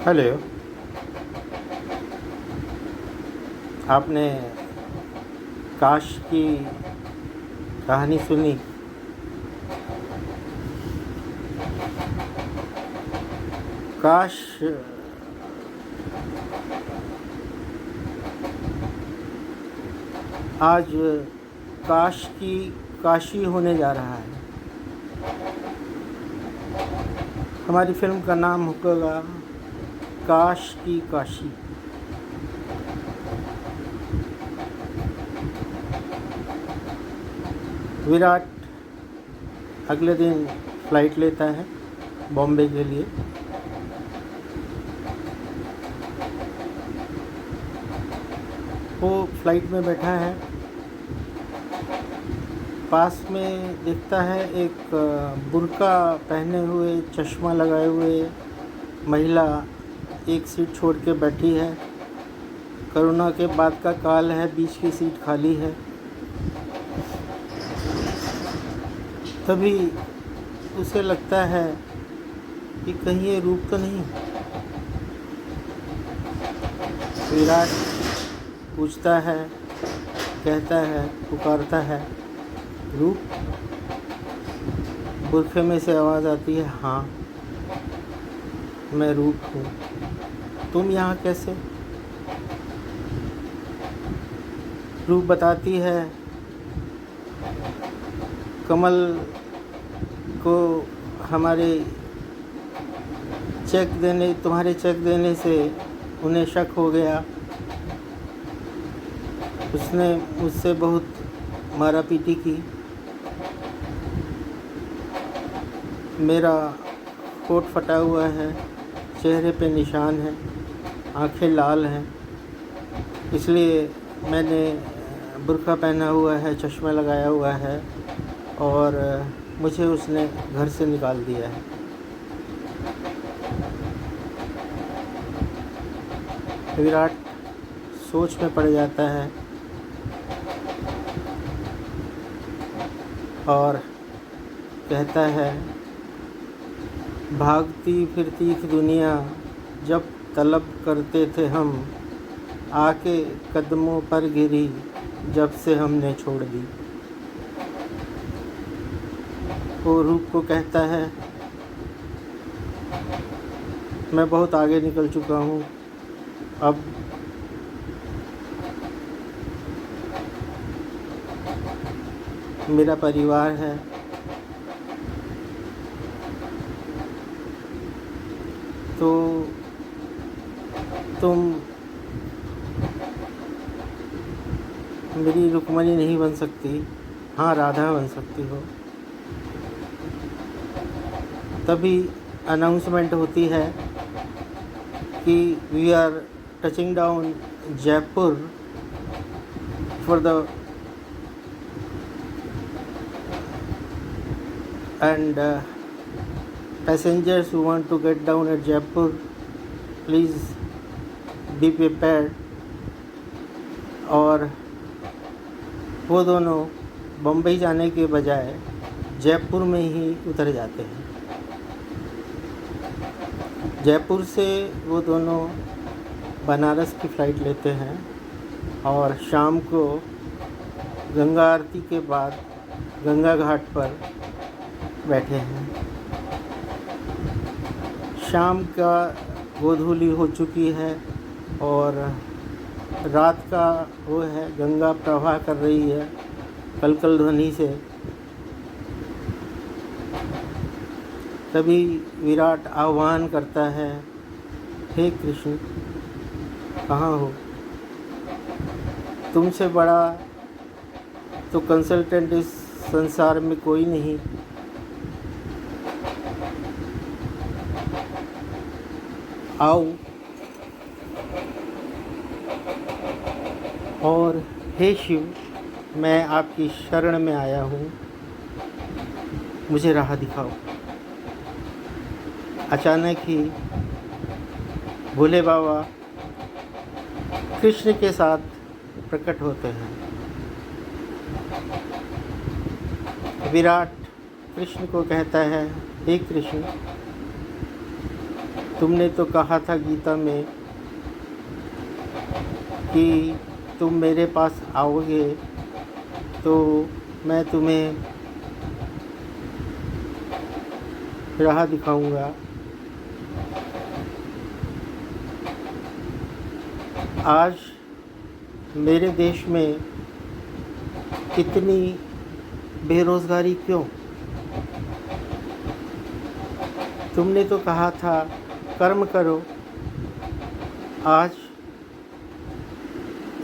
Hello. आपने काश की कहानी सुनी? काश आज काश की काशी होने जा रहा है। हमारी फिल्म का नाम होगा काश की काशी। विराट अगले दिन फ़्लाइट लेता है बॉम्बे के लिए। वो फ़्लाइट में बैठा है, पास में दिखता है एक बुर्का पहने हुए, चश्मा लगाए हुए महिला एक सीट छोड़ के बैठी है। कोरोना के बाद का काल है, बीच की सीट खाली है। तभी उसे लगता है कि कहीं ये रूप तो नहीं। विराट पूछता है, कहता है, पुकारता है, रूप? बुरखे में से आवाज़ आती है, हाँ मैं रूप हूँ। तुम यहाँ कैसे? रूप बताती है, कमल को तुम्हारे चेक देने से उन्हें शक हो गया। उसने मुझसे बहुत मारा पीटी की। मेरा कोट फटा हुआ है, चेहरे पे निशान है, आंखें लाल हैं, इसलिए मैंने बुर्का पहना हुआ है, चश्मा लगाया हुआ है और मुझे उसने घर से निकाल दिया है। विराट सोच में पड़ जाता है और कहता है, भागती फिरती दुनिया जब तलब करते थे हम, आके कदमों पर गिरी जब से हमने छोड़ दी। वो रूप को कहता है, मैं बहुत आगे निकल चुका हूँ, अब मेरा परिवार है, तो तुम मेरी रुक्मणी नहीं बन सकती, हाँ राधा बन सकती हो। तभी अनाउंसमेंट होती है कि we are touching down Jaipur for the and passengers who want to get down at Jaipur, please be prepared। और वो दोनों बम्बई जाने के बजाय जयपुर में ही उतर जाते हैं। जयपुर से वो दोनों बनारस की फ़्लाइट लेते हैं और शाम को गंगा आरती के बाद गंगा घाट पर बैठे हैं। शाम का गोधूली हो चुकी है और रात का वो है, गंगा प्रवाह कर रही है कलकल ध्वनि से। तभी विराट आह्वान करता है, हे कृष्ण, कहाँ हो? तुमसे बड़ा तो कंसल्टेंट इस संसार में कोई नहीं। आओ और हे शिव, मैं आपकी शरण में आया हूँ, मुझे राह दिखाओ। अचानक ही भोले बाबा कृष्ण के साथ प्रकट होते हैं। विराट कृष्ण को कहता है, हे कृष्ण, तुमने तो कहा था गीता में कि तुम मेरे पास आओगे तो मैं तुम्हें राह दिखाऊंगा। आज मेरे देश में इतनी बेरोज़गारी क्यों? तुमने तो कहा था कर्म करो। आज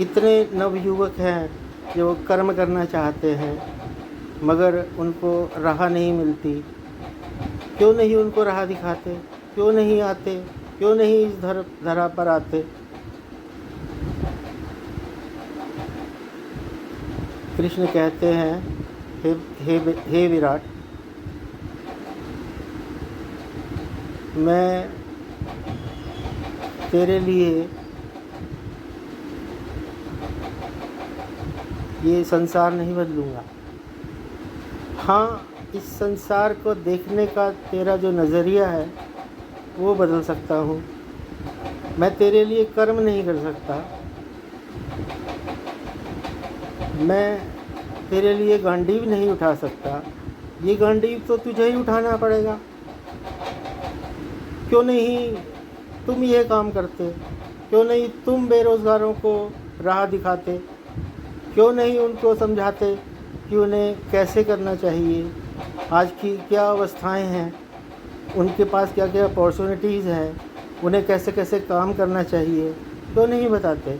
इतने नवयुवक हैं जो कर्म करना चाहते हैं मगर उनको राह नहीं मिलती। क्यों नहीं उनको राह दिखाते? क्यों नहीं आते? क्यों नहीं इस धरा पर आते? कृष्ण कहते हैं, हे विराट, मैं तेरे लिए ये संसार नहीं बदलूँगा। हाँ, इस संसार को देखने का तेरा जो नज़रिया है वो बदल सकता हूँ। मैं तेरे लिए कर्म नहीं कर सकता। मैं तेरे लिए गांडीव नहीं उठा सकता। ये गांडीव तो तुझे ही उठाना पड़ेगा। क्यों नहीं तुम ये काम करते? क्यों नहीं तुम बेरोज़गारों को राह दिखाते? क्यों नहीं उनको समझाते कि उन्हें कैसे करना चाहिए, आज की क्या अवस्थाएं हैं, उनके पास क्या क्या अपॉर्चुनिटीज़ हैं, उन्हें कैसे कैसे काम करना चाहिए? क्यों नहीं बताते?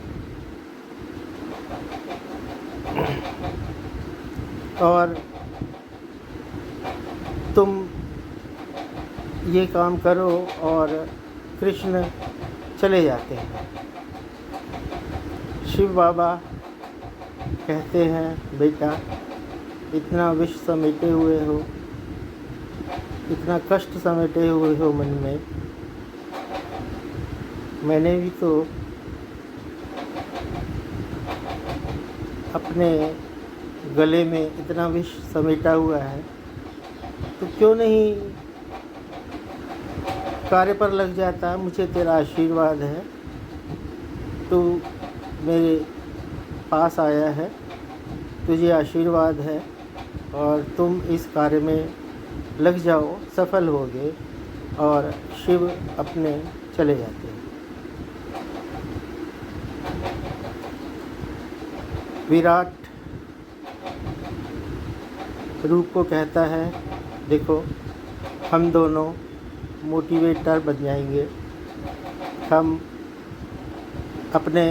और तुम ये काम करो और कृष्ण चले जाते हैं। शिव बाबा कहते हैं, बेटा इतना विष समेटे हुए हो, इतना कष्ट समेटे हुए हो मन में। मैंने भी तो अपने गले में इतना विष समेटा हुआ है, तो क्यों नहीं कार्य पर लग जाता? मुझे तेरा आशीर्वाद है, तू मेरे पास आया है, तुझे आशीर्वाद है और तुम इस कार्य में लग जाओ, सफल होगे। और शिव अपने चले जाते हैं। विराट रूप को कहता है, देखो हम दोनों मोटिवेटर बन जाएंगे। हम अपने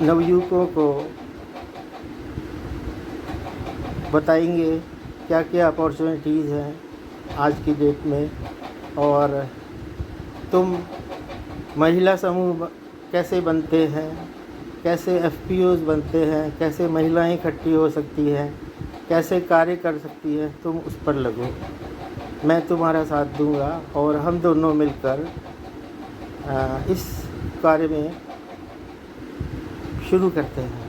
नवयुवकों को बताएंगे क्या क्या अपॉर्चुनिटीज़ हैं आज की डेट में, और तुम महिला समूह कैसे बनते हैं, कैसे FPOs बनते हैं, कैसे महिलाएं इकट्ठी हो सकती हैं, कैसे कार्य कर सकती है, तुम उस पर लगो। मैं तुम्हारा साथ दूंगा और हम दोनों मिलकर इस कार्य में शुरू करते हैं।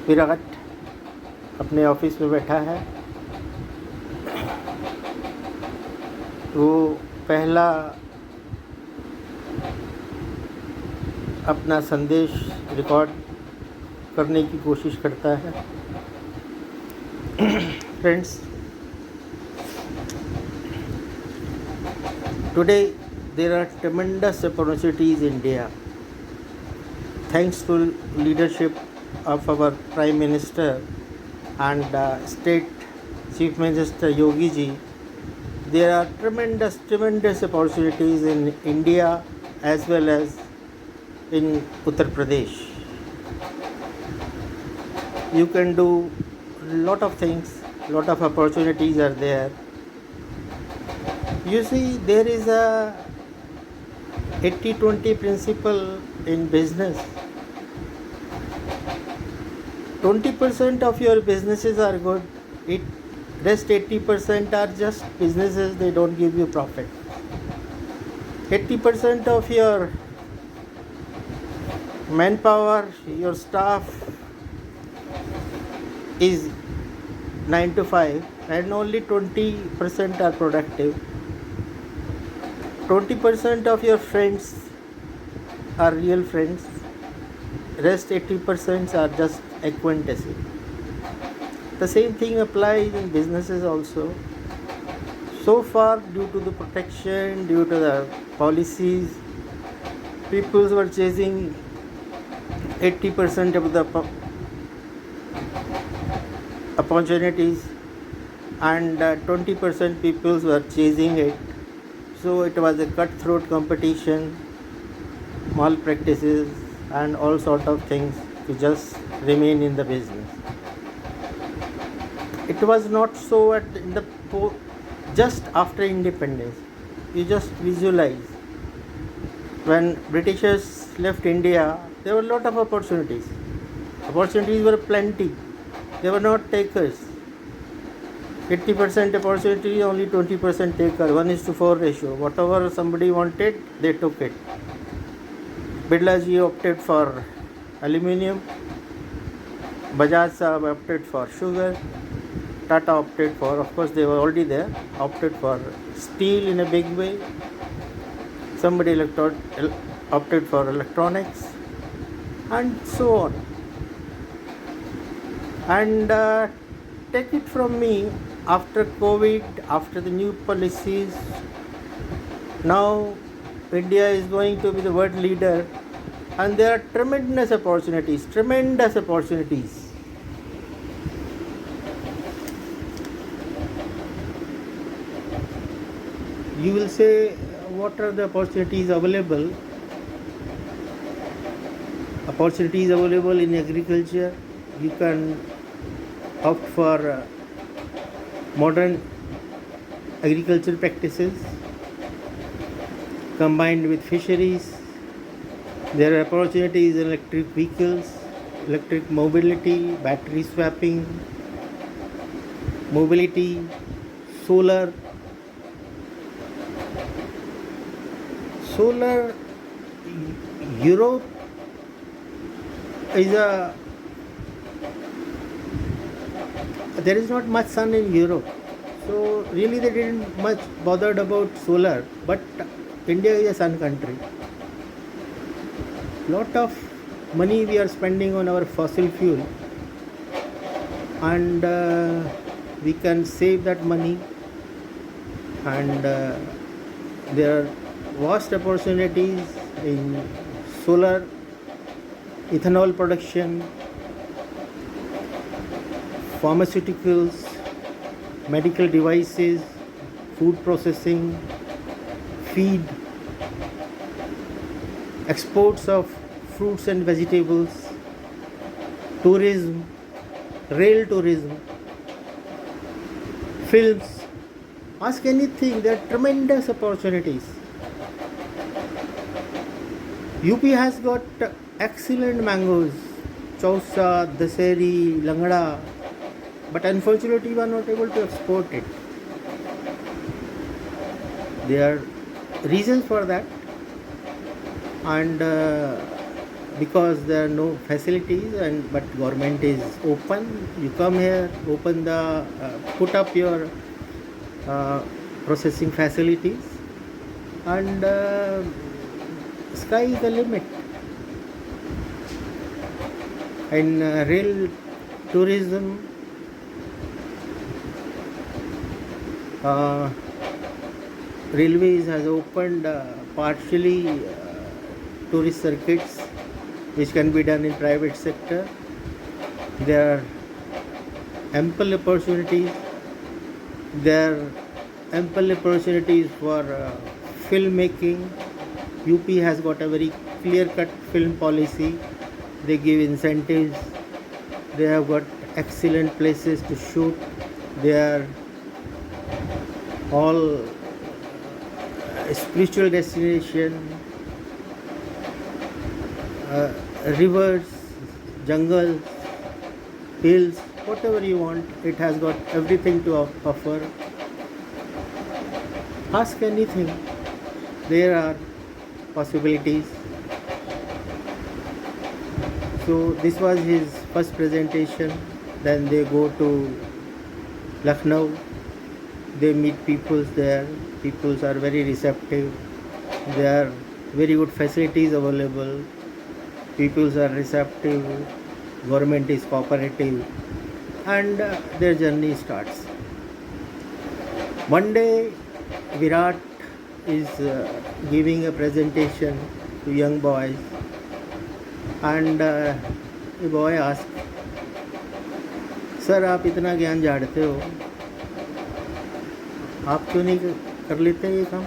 विराट अपने ऑफिस में बैठा है। वो पहला अपना संदेश रिकॉर्ड करने की कोशिश करता है। Friends, today there are tremendous opportunities in India. Thanks to leadership of our Prime Minister and State Chief Minister Yogi ji, there are tremendous opportunities in India as well as in Uttar Pradesh. You can do lot of things, lot of opportunities are there. You see, there is a 80-20 principle in business. 20% of your businesses are good, rest 80% are just businesses, they don't give you profit. 80% of your manpower, your staff is 9 to 5, and only 20% are productive. 20% of your friends are real friends, rest 80% are just acquaintances. The same thing applies in businesses also. So far, due to the protection, due to the policies, people were chasing 80% of the opportunities, and 20% people were chasing it. So it was a cutthroat competition, malpractices, and all sort of things to just remain in the business. It was not so in the just after independence. You just visualize when Britishers left India, there were a lot of opportunities. Opportunities were plenty. They were not takers. 80% opportunity, only 20% taker. 1:4 ratio. Whatever somebody wanted, they took it. Birla ji opted for aluminium. Bajaj Saab opted for sugar. Tata opted for, of course they were already there, opted for steel in a big way. Somebody opted for electronics, and so on. And take it from me, after COVID, after the new policies, now India is going to be the world leader, and there are tremendous opportunities. You will say, what are the opportunities available? Opportunities available in agriculture. You can opt for modern agricultural practices combined with fisheries. There are opportunities in electric vehicles, electric mobility, battery swapping, mobility, solar. Europe is there is not much sun in Europe, so really they didn't much bothered about solar. But India is a sun country. Lot of money we are spending on our fossil fuel, and we can save that money, and there are vast opportunities in solar, ethanol production, pharmaceuticals, medical devices, food processing, feed, exports of fruits and vegetables, tourism, rail tourism, films. Ask anything, there are tremendous opportunities. UP has got excellent mangoes, Chausa, Daseri, Langda, but unfortunately we are not able to export it. There are reasons for that, and because there are no facilities, but government is open. You come here, put up your processing facilities, and sky is the limit. In rail tourism, railways has opened partially tourist circuits, which can be done in private sector. There are ample opportunities. There are ample opportunities for filmmaking. UP has got a very clear-cut film policy. They give incentives. They have got excellent places to shoot. They are all spiritual destination, rivers, jungles, hills, whatever you want. It has got everything to offer. Ask anything. There are possibilities. So this was his first presentation. Then they go to Lucknow. They meet peoples there. Peoples are very receptive. There are very good facilities available. Peoples are receptive. Government is cooperative, and their journey starts. One day, Virat is giving a presentation to young boys, and a boy asked, sir आप इतना ज्ञान झाड़ते हो, आप क्यों नहीं कर लेते ये काम?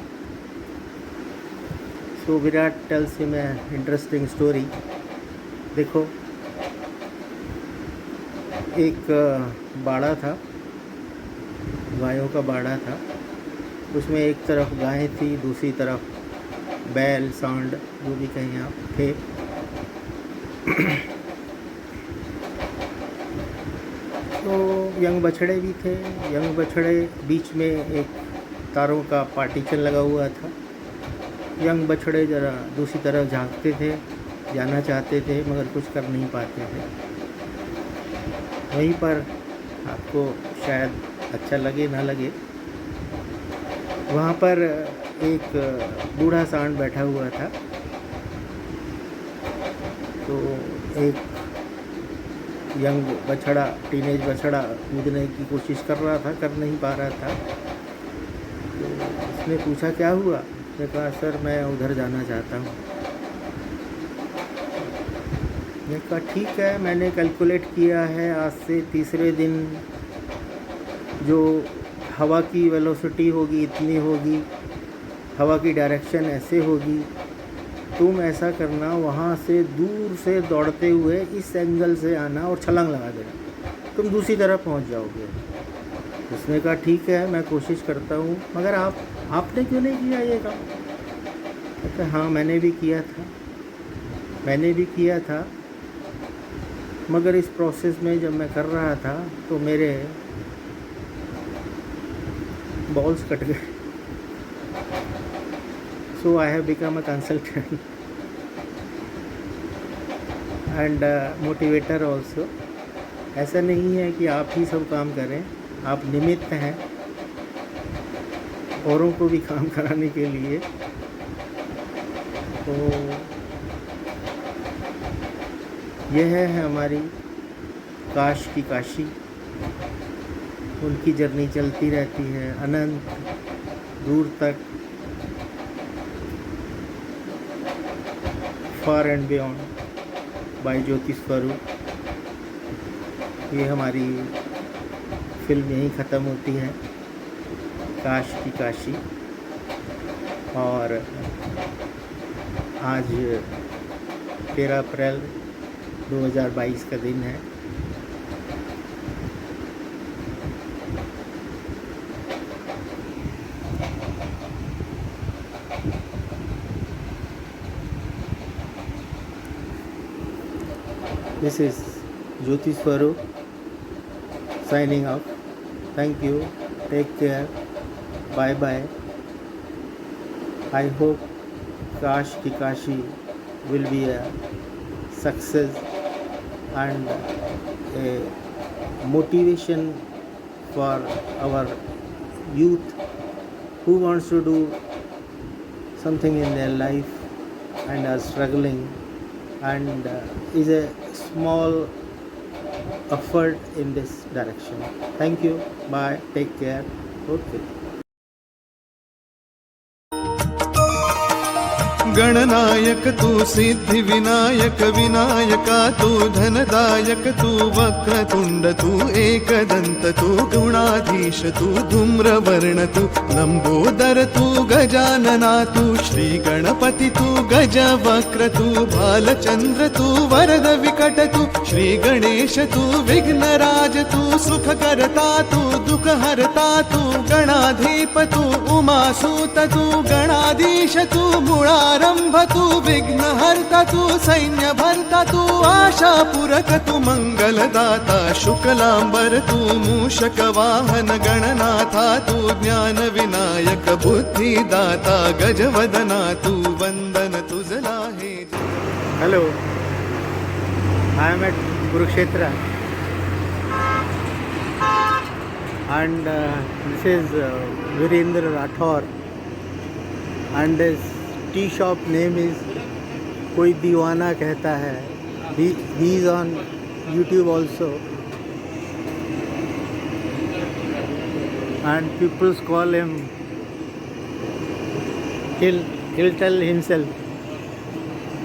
So Virat tells him a interesting story. देखो, एक बाड़ा था, गायों का बाड़ा था. उसमें एक तरफ गायें थी, दूसरी तरफ बैल, सांड, जो भी कहीं आप थे. तो यंग बछड़े भी थे. यंग बछड़े, बीच में एक तारों का पार्टीशन लगा हुआ था. यंग बछड़े ज़रा दूसरी तरफ झांकते थे, जाना चाहते थे, मगर कुछ कर नहीं पाते थे. वहीं पर आपको शायद अच्छा लगे ना लगे, वहाँ पर एक बूढ़ा सांड बैठा हुआ था. तो एक यंग बछड़ा, टीनेज बछड़ा कूदने की कोशिश कर रहा था, कर नहीं पा रहा था. तो उसने पूछा क्या हुआ? उसने कहा सर मैं उधर जाना चाहता हूँ. मैंने कहा ठीक है, मैंने कैलकुलेट किया है, आज से तीसरे दिन जो हवा की वेलोसिटी होगी इतनी होगी, हवा की डायरेक्शन ऐसे होगी. तुम ऐसा करना, वहाँ से दूर से दौड़ते हुए इस एंगल से आना और छलांग लगा देना, तुम दूसरी तरफ पहुँच जाओगे. उसने कहा ठीक है, मैं कोशिश करता हूँ, मगर आपने क्यों नहीं किया ये काम? कहते हाँ मैंने भी किया था, मगर इस प्रोसेस में जब मैं कर रहा था तो मेरे बॉल्स कट गए. So I have become a consultant and motivator also. ऐसा नहीं है कि आप ही सब काम करें, आप निमित्त हैं औरों को भी काम कराने के लिए. तो यह है हमारी काश की काशी. उनकी जर्नी चलती रहती है अनंत दूर तक, फार एंड बियॉन्ड बाय ज्योति स्वरूप. ये हमारी फिल्म यहीं ख़त्म होती है, काश की काशी. और आज 13 अप्रैल 2022 का दिन है. This is Jyoti Swaroop signing off. Thank you. Take care. Bye bye. I hope Kash ki Kashi will be a success and a motivation for our youth who wants to do something in their life and are struggling, and is a small effort in this direction. Thank you. Bye. Take care. Okay. Gananayak तू सिद्धि विनायक विनायका तू धनदायक तू वक्रतुंड तू एकदंत तू गुणाधीश तू धूम्रवर्ण तू लंबोदर तू गजानना तू श्री गणपति तू गज वक्र तू बालचंद्र तू वरद विकट तू श्री गणेश तू विघ्नराज तू सुख करता तू दुख हरता तू गणाधीप तू उमासूत तू गणाधीश तू मूळारंभ तू विघ्नहर्ता तू सैन्य भरता तू आशा पूरक तू मंगलदाता शुक्लांबर तू मूषक वाहन गणनाथा तू ज्ञान विनायक बुद्धिदाता गजवदना तू वंदन तुझला हे. Hello, I am at Kurukshetra. and this is Virendra Rathore, and his tea shop name is कोई दीवाना कहता है. He is on YouTube also, and people call him, he'll tell himself.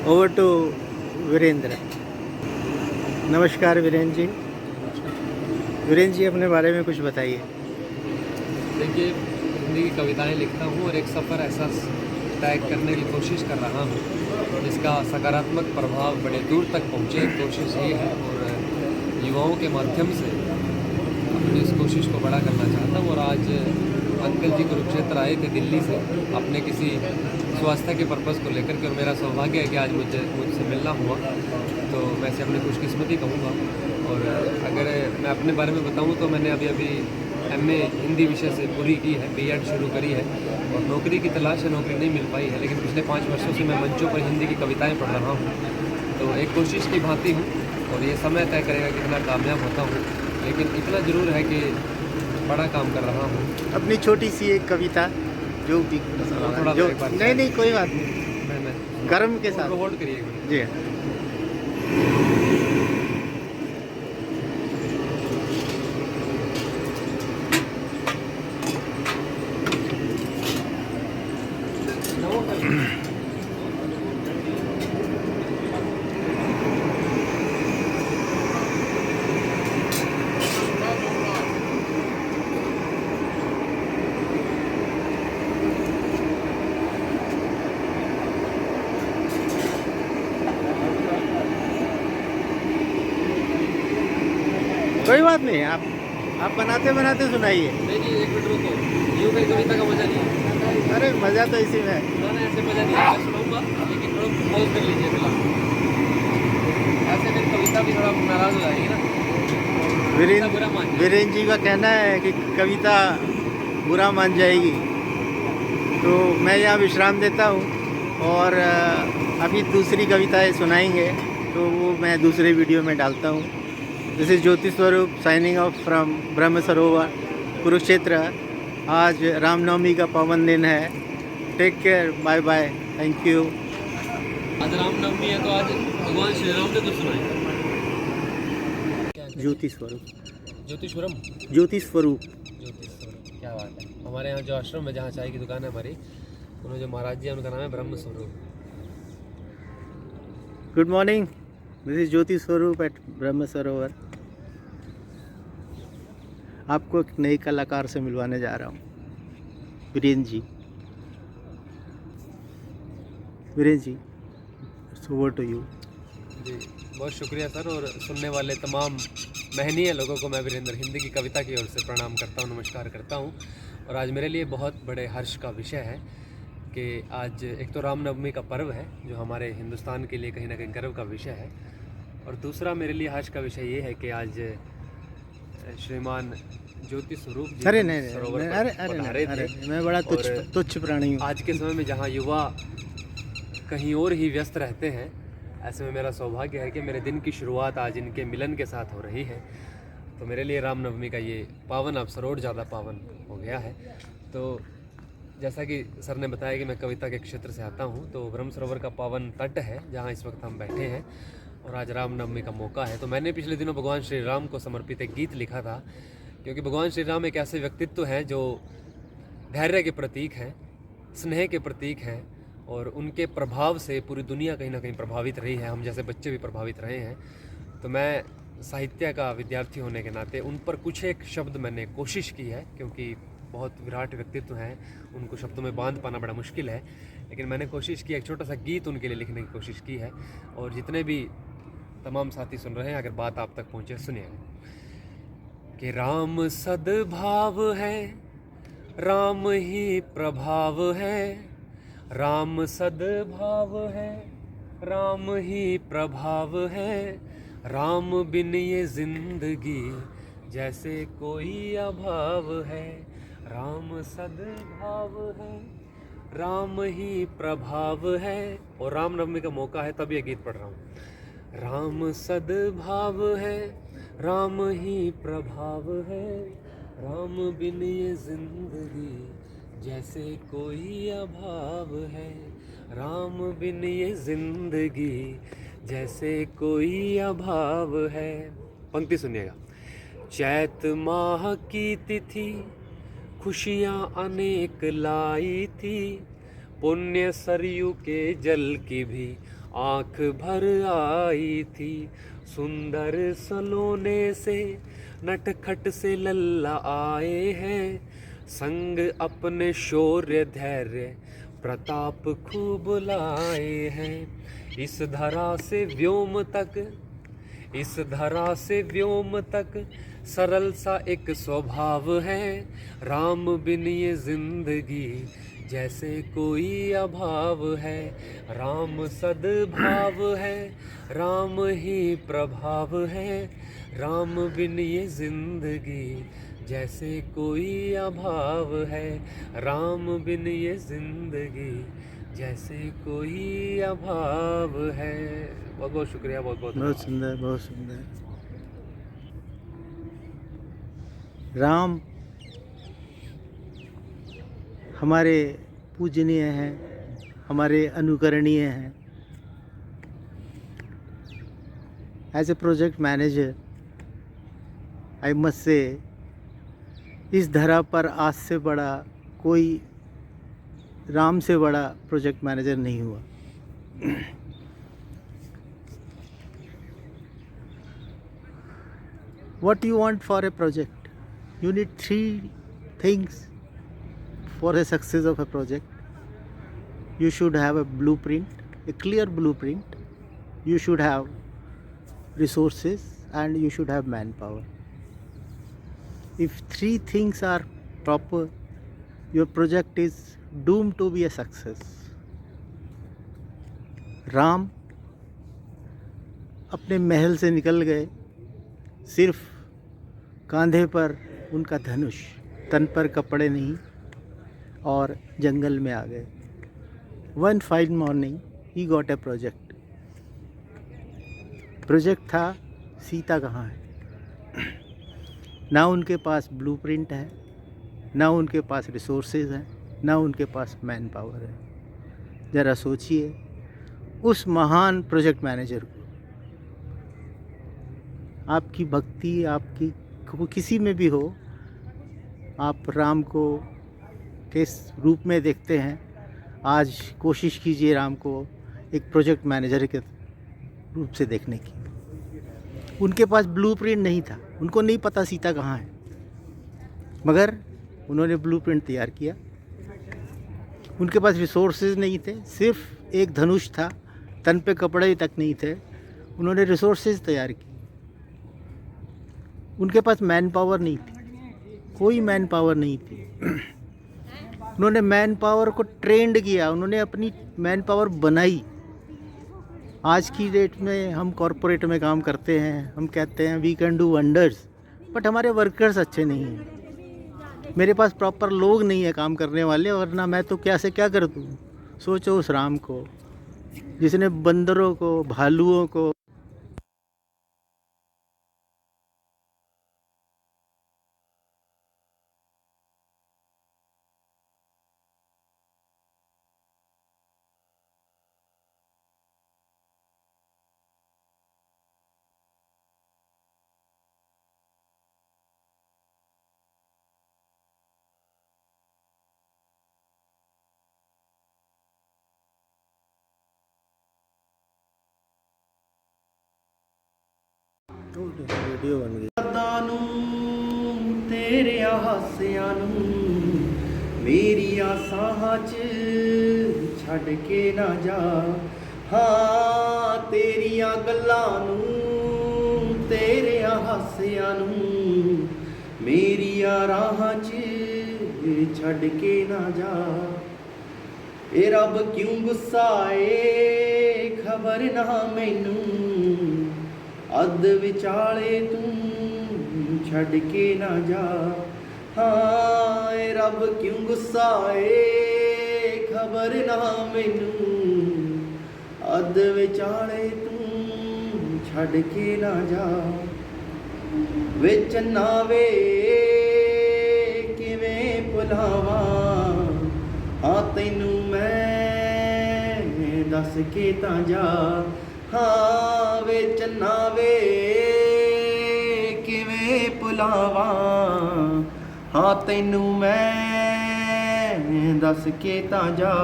Over to Virendra. नमस्कार वीरेंद्र जी. वीरेंद्र जी अपने बारे में कुछ बताइए. देखिए, हिंदी की कविताएं लिखता हूँ और एक सफ़र ऐसा तय करने की कोशिश कर रहा हूँ जिसका सकारात्मक प्रभाव बड़े दूर तक पहुँचे. कोशिश ये है और युवाओं के माध्यम से अपनी इस कोशिश को बड़ा करना चाहता हूँ. और आज अंकल जी कुरुक्षेत्र आए थे दिल्ली से अपने किसी स्वास्थ्य के पर्पज़ को लेकर के, और मेरा सौभाग्य है कि आज मुझसे मिलना हुआ, तो मैं इसे अपनी खुशकिस्मती कहूँगा. और अगर मैं अपने बारे में बताऊँ तो मैंने अभी MA हिंदी विषय से पूरी की है, B.Ed शुरू करी है और नौकरी की तलाश है, नौकरी नहीं मिल पाई है, लेकिन पिछले 5 वर्षों से मैं मंचों पर हिंदी की कविताएं पढ़ रहा हूँ. तो एक कोशिश की भांति हूँ और ये समय तय करेगा कितना कामयाब होता हूँ, लेकिन इतना ज़रूर है कि बड़ा काम कर रहा हूँ. अपनी छोटी सी एक कविता जो भी थोड़ा जो एक बार नहीं कोई बात नहीं, मैं गर्म के साथ. होल्ड करिएगा. जी. कोई बात नहीं, आप बनाते सुनाइए. नहीं, एक मिनट रुको, यूँ मेरी कविता का मजा नहीं है. अरे मज़ा तो इसी में है. ना ऐसे मजा नहीं है, मैं सुनाऊंगा लेकिन थोड़ा पॉज कर लीजिए फिलहाल. ऐसे मेरी कविता भी थोड़ा नाराज़ हो जाएगी ना. वीरेंद्र जी का कहना है कि कविता बुरा मान जाएगी, तो मैं यहाँ विश्राम देता हूँ और अभी दूसरी कविताएं सुनाएंगे, तो वो मैं दूसरे वीडियो में डालता हूँ. दिस इज़ ज्योति स्वरूप साइनिंग ऑफ फ्रॉम ब्रह्म सरोवर कुरुक्षेत्र. आज रामनवमी का पावन दिन है. Take care, bye bye, thank you. आज रामनवमी है तो आज भगवान श्री राम ने तो सुनाए. ज्योति स्वरूप. ज्योतिश्वरम. ज्योति स्वरूप. ज्योतिश्वरम, क्या बात है. हमारे यहाँ जो आश्रम में जहाँ चाय की दुकान है हमारी, उन्होंने जो महाराज जी हैं उनका नाम है ब्रह्म स्वरूप. गुड मॉर्निंग, दिस इज ज्योति स्वरूप एट ब्रह्म सरोवर. आपको एक नए कलाकार से मिलवाने जा रहा हूँ, Virendra ji. Virendra ji, over to you. जी, बहुत शुक्रिया सर. और सुनने वाले तमाम महनीय लोगों को मैं वीरेंद्र हिंदी की कविता की ओर से प्रणाम करता हूँ, नमस्कार करता हूँ. और आज मेरे लिए बहुत बड़े हर्ष का विषय है कि आज एक तो रामनवमी का पर्व है जो हमारे हिंदुस्तान के लिए कहीं ना कहीं गर्व का विषय है, और दूसरा मेरे लिए हर्ष का विषय ये है कि आज श्रीमान ज्योति स्वरूप जी अरे मैं बड़ा तुच्छ प्राणी हूँ. आज के समय में जहाँ युवा कहीं और ही व्यस्त रहते हैं, ऐसे में मेरा सौभाग्य है कि मेरे दिन की शुरुआत आज इनके मिलन के साथ हो रही है. तो मेरे लिए रामनवमी का ये पावन अवसर और ज़्यादा पावन हो गया है. तो जैसा कि सर ने बताया कि मैं कविता के क्षेत्र से आता हूँ, तो ब्रह्म सरोवर का पावन तट है जहाँ इस वक्त हम बैठे हैं और आज रामनवमी का मौका है. तो मैंने पिछले दिनों भगवान श्री राम को समर्पित एक गीत लिखा था, क्योंकि भगवान श्री राम एक ऐसे व्यक्तित्व हैं जो धैर्य के प्रतीक हैं, स्नेह के प्रतीक हैं, और उनके प्रभाव से पूरी दुनिया कहीं ना कहीं प्रभावित रही है. हम जैसे बच्चे भी प्रभावित रहे हैं. तो मैं साहित्य का विद्यार्थी होने के नाते उन पर कुछ एक शब्द मैंने कोशिश की है, क्योंकि बहुत विराट व्यक्तित्व हैं, उनको शब्दों में बांध पाना बड़ा मुश्किल है, लेकिन मैंने कोशिश की एक छोटा सा गीत उनके लिए लिखने की कोशिश की है. और जितने भी तमाम साथी सुन रहे हैं, अगर बात आप तक पहुँचे सुनिए कि राम सद्भाव है, राम ही प्रभाव है, राम सद्भाव है, राम ही प्रभाव है, राम बिन ये जिंदगी जैसे कोई अभाव है, राम सद्भाव है, राम ही प्रभाव है. और रामनवमी का मौका है तब ये गीत पढ़ रहा हूँ. राम सद्भाव है, राम ही प्रभाव है, राम बिन ये जिंदगी जैसे कोई अभाव है, राम बिन ये जिंदगी जैसे कोई अभाव है। पंक्ति सुनिएगा। चैत माह की तिथि खुशियाँ अनेक लाई थी, पुण्य सरयू के जल की भी आँख भर आई थी। सुंदर सलोने से नटखट से लल्ला आए हैं, संग अपने शौर्य धैर्य प्रताप खूब लाए हैं। इस धरा से व्योम तक, इस धरा से व्योम तक सरल सा एक स्वभाव है, राम बिन ये जिंदगी जैसे कोई अभाव है। राम सद्भाव है, राम ही प्रभाव है, राम बिन ये जिंदगी जैसे कोई अभाव है, राम बिन ये जिंदगी जैसे कोई अभाव है। बहुत बहुत शुक्रिया, बहुत बहुत बहुत सुंदर, बहुत सुंदर। राम हमारे पूजनीय हैं, हमारे अनुकरणीय हैं। As a project manager I must say, इस धरा पर आज से बड़ा कोई, राम से बड़ा प्रोजेक्ट मैनेजर नहीं हुआ। What you want for a project? You need 3 things for a success of a project. You should have a blueprint, a clear blueprint. You should have resources and you should have manpower. If 3 things are proper, your project is doomed to be a success. Ram अपने महल से निकल गए, सिर्फ कांधे पर उनका धनुष, तन पर कपड़े नहीं, और जंगल में आ गए। One fine morning he got a project. Project था सीता कहाँ है। ना उनके पास ब्लूप्रिंट है, ना उनके पास रिसोर्सेज हैं, ना उनके पास मैन पावर है। ज़रा सोचिए उस महान प्रोजेक्ट मैनेजर को। आपकी भक्ति, आपकी किसी में भी हो, आप राम को किस रूप में देखते हैं, आज कोशिश कीजिए राम को एक प्रोजेक्ट मैनेजर के रूप से देखने की। उनके पास ब्लूप्रिंट नहीं था, उनको नहीं पता सीता कहाँ है, मगर उन्होंने ब्लूप्रिंट तैयार किया। उनके पास रिसोर्सेज नहीं थे, सिर्फ एक धनुष था, तन पे कपड़े तक नहीं थे, उन्होंने रिसोर्सेज तैयार किए। उनके पास मैन पावर नहीं थी, कोई मैन पावर नहीं थी। उन्होंने मैन पावर को ट्रेंड किया, उन्होंने अपनी मैन पावर बनाई। आज की डेट में हम कॉरपोरेट में काम करते हैं, हम कहते हैं we can do wonders, but हमारे वर्कर्स अच्छे नहीं हैं। मेरे पास प्रॉपर लोग नहीं है काम करने वाले, वरना मैं तो क्या से क्या कर दूँ। सोचो उस राम को जिसने बंदरों को, भालुओं को, वीडियो बन गई। तेरे हासियां नूं मेरी आसां च छड़ के ना जा। हाँ तेरिया गल्लां नूं, तेरे हासियां नूं मेरी राहां च छड़ के ना जा। ए रब क्यों गुस्सा ए खबर ना मैनूं, अध विचाले तू छड़ के ना जा। हाँ ए रब क्यों गुस्सा ए खबर ना मैनूं, अध विचाले तू छड़ के ना जा। विच ना वे ਭੁਲਾਵਾਂ ਹਾਂ ਤੈਨੂੰ ਮੈਂ ਦੱਸ ਕੇ ਤਾਂ ਜਾ ਹਾਂ ਵੇ ਚੰਨਾ ਵੇ ਕਿਵੇਂ ਭੁਲਾਵਾਂ ਹਾਂ ਤੈਨੂੰ ਮੈਂ ਦੱਸ ਕੇ ਤਾਂ ਜਾ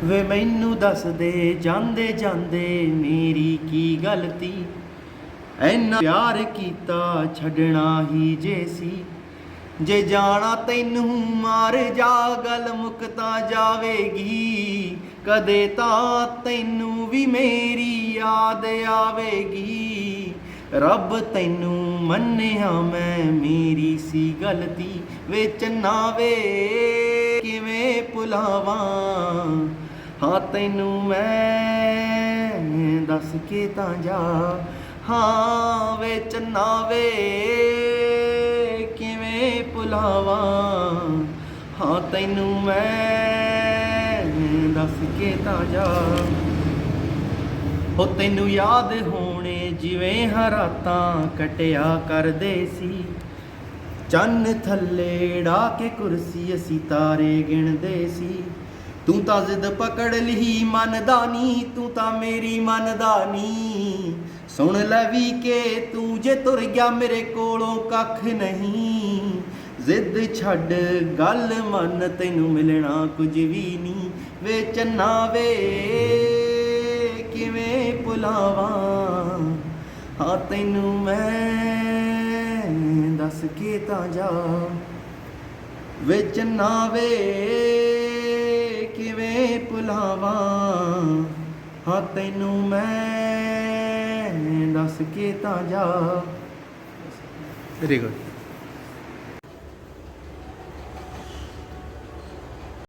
ਵੇ ਮੈਨੂੰ ਦੱਸ ਦੇ ਜਾਂਦੇ ਜਾਂਦੇ ਮੇਰੀ ਕੀ ਗਲਤੀ ਐਨਾ ਪਿਆਰ ਕੀਤਾ ਛੱਡਣਾ ਹੀ ਜੇ ਸੀ ਜੇ ਜਾਣਾ ਤੈਨੂੰ ਮਾਰ ਜਾ ਗੱਲ ਮੁੱਕ ਤਾਂ ਜਾਵੇਗੀ ਕਦੇ ਤਾਂ ਤੈਨੂੰ ਵੀ ਮੇਰੀ ਯਾਦ ਆਵੇਗੀ ਰੱਬ ਤੈਨੂੰ ਮੰਨਿਆ ਮੈਂ ਮੇਰੀ ਸੀ ਗਲਤੀ ਵੇ ਚੰਨਾ ਵੇ ਕਿਵੇਂ ਭੁਲਾਵਾਂ ਹਾਂ ਤੈਨੂੰ ਮੈਂ ਦੱਸ ਕੇ ਤਾਂ ਜਾ ਹਾਂ ਵੇ ਚੰਨਾ ਵੇ ਕਿਵੇਂ ਭੁਲਾਵਾਂ ਹਾਂ ਤੈਨੂੰ ਮੈਂ ਦੱਸ ਕੇ ਤਾਂ ਜਾ ਹੋ ਤੈਨੂੰ ਯਾਦ ਹੋਣੇ ਜਿਵੇਂ ਰਾਤਾਂ ਕਟਿਆ ਕਰਦੇ ਸੀ ਚੰਨ ਥੱਲੇ ਢਾ ਕੇ ਕੁਰਸੀ ਅਸੀਂ ਤਾਰੇ ਗਿਣਦੇ ਸੀ ਤੂੰ ਤਾਂ ਜ਼ਿੱਦ ਪਕੜ ਲਈ ਮੰਨਦਾ ਨੀ ਤੂੰ ਤਾਂ ਮੇਰੀ ਮੰਨਦਾ ਨੀ ਸੁਣ ਲੈ ਵੀ ਕਿ ਤੂੰ ਜੇ ਤੁਰ ਗਿਆ ਮੇਰੇ ਕੋਲੋਂ ਕੱਖ ਨਹੀਂ ਜ਼ਿੱਦ ਛੱਡ ਗੱਲ ਮੰਨ ਤੈਨੂੰ ਮਿਲਣਾ ਕੁਝ ਵੀ ਨਹੀਂ ਵੇ ਚੰਨਾ ਵੇ ਕਿਵੇਂ ਭੁਲਾਵਾਂ ਹਾਂ ਤੈਨੂੰ ਮੈਂ ਦੱਸ ਕੇ ਤਾਂ ਜਾ ਵੇ ਚੰਨਾ ਵੇ ਕਿਵੇਂ ਭੁਲਾਵਾਂ ਹਾਂ ਤੈਨੂੰ ਮੈਂ ਦੱਸ ਕੇ ਤਾਂ ਜਾ वेरी गुड।